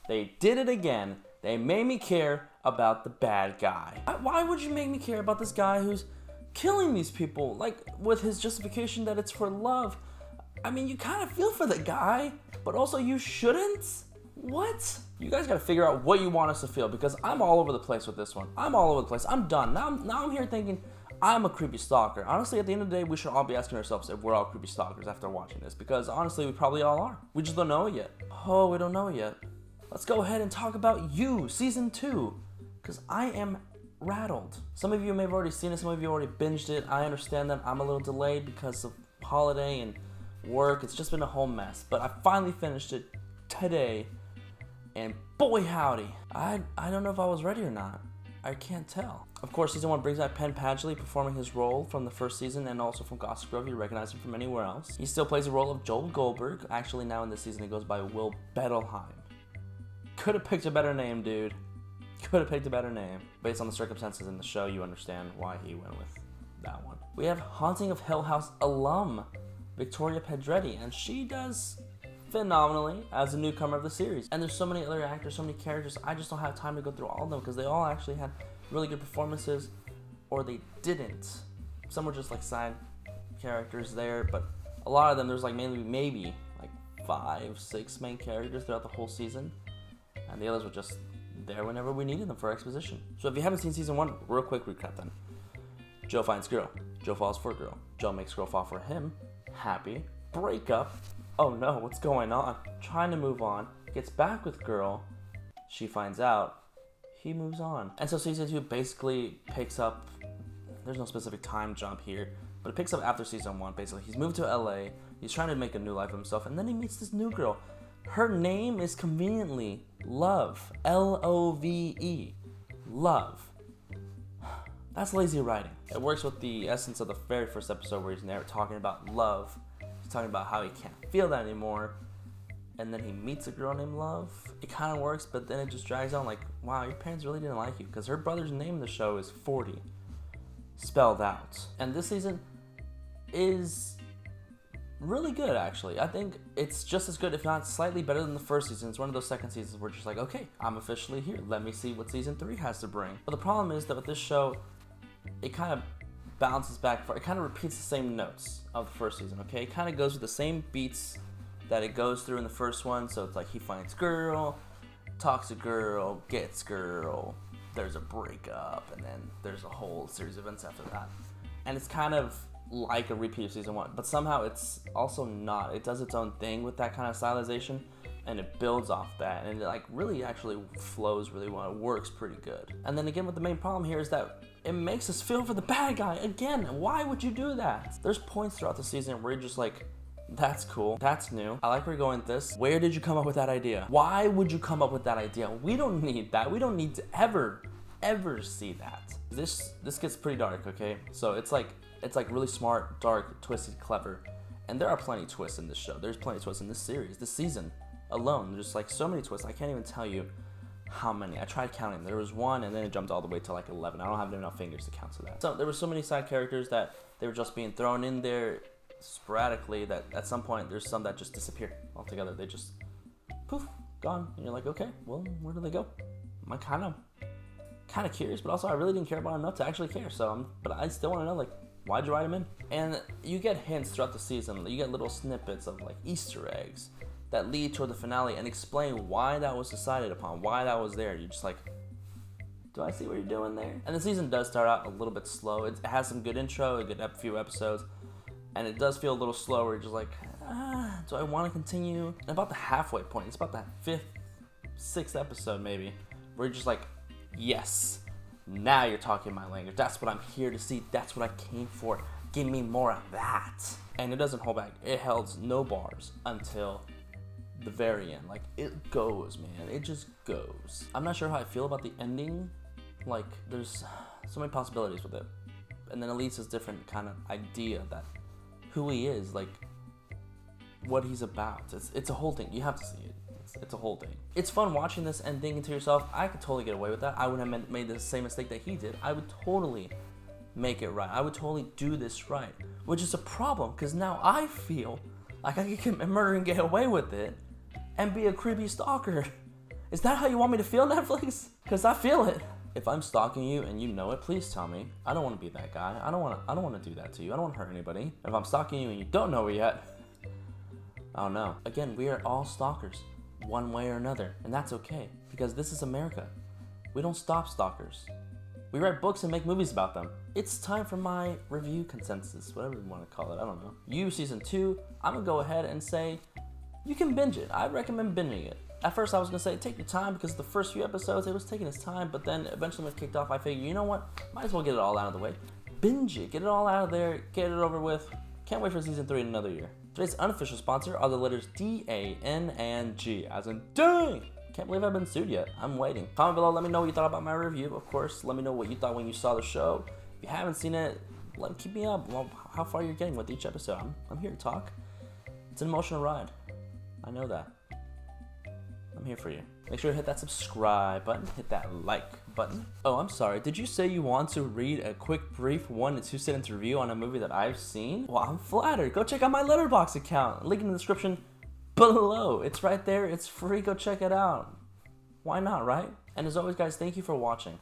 They did it again. They made me care about the bad guy. Why would you make me care about this guy who's killing these people? Like, with his justification that it's for love. I mean, you kind of feel for the guy, but also you shouldn't? What? You guys gotta figure out what you want us to feel, because I'm all over the place with this one. I'm all over the place. I'm done. Now I'm here thinking I'm a creepy stalker. Honestly, at the end of the day, we should all be asking ourselves if we're all creepy stalkers after watching this, because honestly, we probably all are. We just don't know it yet. Oh, we don't know it yet. Let's go ahead and talk about You, Season 2, because I am rattled. Some of you may have already seen it, some of you already binged it. I understand that I'm a little delayed because of holiday and work. It's just been a whole mess, but I finally finished it today, and boy howdy, I don't know if I was ready or not. I can't tell. Of course, Season 1 brings back Penn Badgley performing his role from the first season and also from Gossip Girl. You recognize him from anywhere else. He still plays the role of Joel Goldberg. Actually, now in this season, he goes by Will Bettelheim. Could have picked a better name, dude. Could have picked a better name. Based on the circumstances in the show, you understand why he went with that one. We have Haunting of Hill House alum Victoria Pedretti, and she does phenomenally as a newcomer of the series. And there's so many other actors, so many characters, I just don't have time to go through all of them because they all actually had really good performances, or they didn't. Some were just like side characters there, but a lot of them, there's like maybe like 5, 6 main characters throughout the whole season, and the others were just there whenever we needed them for exposition. So if you haven't seen Season 1, real quick recap then. Joe finds girl. Joe falls for girl. Joe makes girl fall for him. Happy. Breakup. Oh no, what's going on? Trying to move on. Gets back with girl. She finds out. He moves on. And so Season 2 basically picks up, there's no specific time jump here, but it picks up after Season 1 basically. He's moved to LA. He's trying to make a new life of himself, and then he meets this new girl. Her name is conveniently Love. Love. Love. That's lazy writing. It works with the essence of the very first episode where he's talking about love. He's talking about how he can't feel that anymore. And then he meets a girl named Love. It kind of works, but then it just drags on like, wow, your parents really didn't like you. Because her brother's name in the show is 40. Spelled out. And this season is really good, actually. I think it's just as good, if not slightly better than the first season. It's one of those second seasons where it's just like, okay, I'm officially here. Let me see what Season 3 has to bring. But the problem is that with this show, it kind of bounces back. It kind of repeats the same notes of the first season, okay? It kind of goes with the same beats that it goes through in the first one. So it's like he finds girl, talks to girl, gets girl, there's a breakup, and then there's a whole series of events after that. And it's kind of like a repeat of Season 1, but somehow it's also not. It does its own thing with that kind of stylization, and it builds off that, and it like really actually flows really well. It works pretty good. And then again, with the main problem here is that it makes us feel for the bad guy again. Why would you do that? There's points throughout the season where you're just like, that's cool, that's new, I like where you're going with this. Where did you come up with that idea? Why would you come up with that idea? We don't need that. We don't need to ever see that. This gets pretty dark, okay? So it's like really smart, dark, twisted, clever. And there are plenty of twists in this show. There's plenty of twists in this series, this season alone. There's like so many twists. I can't even tell you how many. I tried counting. There was 1, and then it jumped all the way to like 11. I don't have enough fingers to count to that. So there were so many side characters that they were just being thrown in there sporadically that at some point there's some that just disappear altogether. They just poof, gone. And you're like, okay, well, where do they go? I'm kind of curious, but also I really didn't care about them enough to actually care. But I still want to know, like, why'd you write them in? And you get hints throughout the season. You get little snippets of like Easter eggs that lead toward the finale and explain why that was decided upon, why that was there. You're just like, do I see what you're doing there? And the season does start out a little bit slow. It has some good intro, a good few episodes, and it does feel a little slower. You're just like, do I want to continue? And about the halfway point, it's about that 5th, 6th episode maybe, where you're just like, yes, now you're talking my language. That's what I'm here to see. That's what I came for. Give me more of that. And it doesn't hold back. It holds no bars until the very end. Like, it goes, man. It just goes. I'm not sure how I feel about the ending. Like, there's so many possibilities with it. And then it leads to this different kind of idea that who he is, like, what he's about. It's a whole thing. You have to see it. It's a whole thing. It's fun watching this and thinking to yourself, I could totally get away with that. I wouldn't have made the same mistake that he did. I would totally make it right. I would totally do this right. Which is a problem, because now I feel like I can commit murder and get away with it and be a creepy stalker. Is that how you want me to feel, Netflix? Because I feel it. If I'm stalking you and you know it, please tell me. I don't want to be that guy. I don't want to do that to you. I don't want to hurt anybody. If I'm stalking you and you don't know it yet, I don't know. Again, we are all stalkers, one way or another, and that's okay, because this is America. We don't stop stalkers. We write books and make movies about them. It's time for my review consensus, whatever you want to call it, I don't know. You, season 2, I'm gonna go ahead and say, you can binge it. I recommend binging it. At first I was gonna say, take your time, because the first few episodes, it was taking its time, but then eventually when it kicked off, I figured, you know what? Might as well get it all out of the way. Binge it, get it all out of there, get it over with. Can't wait for season 3 in another year. Today's unofficial sponsor are the letters D-A-N and G, as in dang! Can't believe I've been sued yet. I'm waiting. Comment below, let me know what you thought about my review. Of course, let me know what you thought when you saw the show. If you haven't seen it, keep me up. Well, how far you're getting with each episode. I'm here to talk. It's an emotional ride. I know that. I'm here for you. Make sure to hit that subscribe button, hit that like button. Oh, I'm sorry. Did you say you want to read a quick, brief 1 to 2 sentence review on a movie that I've seen? Well, I'm flattered. Go check out my Letterboxd account. Link in the description below. It's right there. It's free. Go check it out. Why not, right? And as always, guys, thank you for watching.